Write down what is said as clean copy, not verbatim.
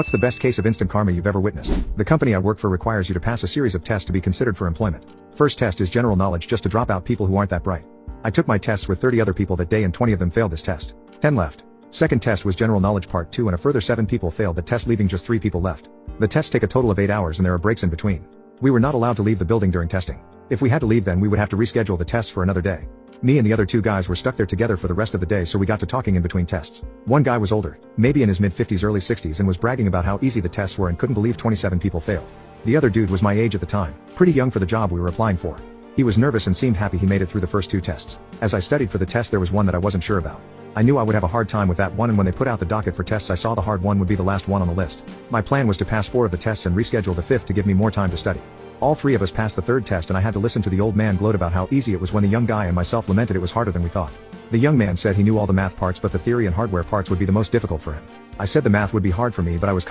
What's the best case of instant karma you've ever witnessed? The company I work for requires you to pass a series of tests to be considered for employment. First test is general knowledge, just to drop out people who aren't that bright. I took my tests with 30 other people that day and 20 of them failed this test. 10 left. Second test was general knowledge part 2 and a further 7 people failed the test, leaving just 3 people left. The tests take a total of 8 hours and there are breaks in between. We were not allowed to leave the building during testing. If we had to leave, then we would have to reschedule the tests for another day. Me and the other 2 guys were stuck there together for the rest of the day, so we got to talking in between tests. One guy was older, maybe in his mid-50s early 60s, and was bragging about how easy the tests were and couldn't believe 27 people failed. The other dude was my age at the time, pretty young for the job we were applying for. He was nervous and seemed happy he made it through the first 2 tests. As I studied for the test, there was one that I wasn't sure about. I knew I would have a hard time with that one, and when they put out the docket for tests I saw the hard one would be the last one on the list. My plan was to pass 4 of the tests and reschedule the 5th to give me more time to study. All 3 of us passed the 3rd test and I had to listen to the old man gloat about how easy it was when the young guy and myself lamented it was harder than we thought. The young man said he knew all the math parts but the theory and hardware parts would be the most difficult for him. I said the math would be hard for me, but I was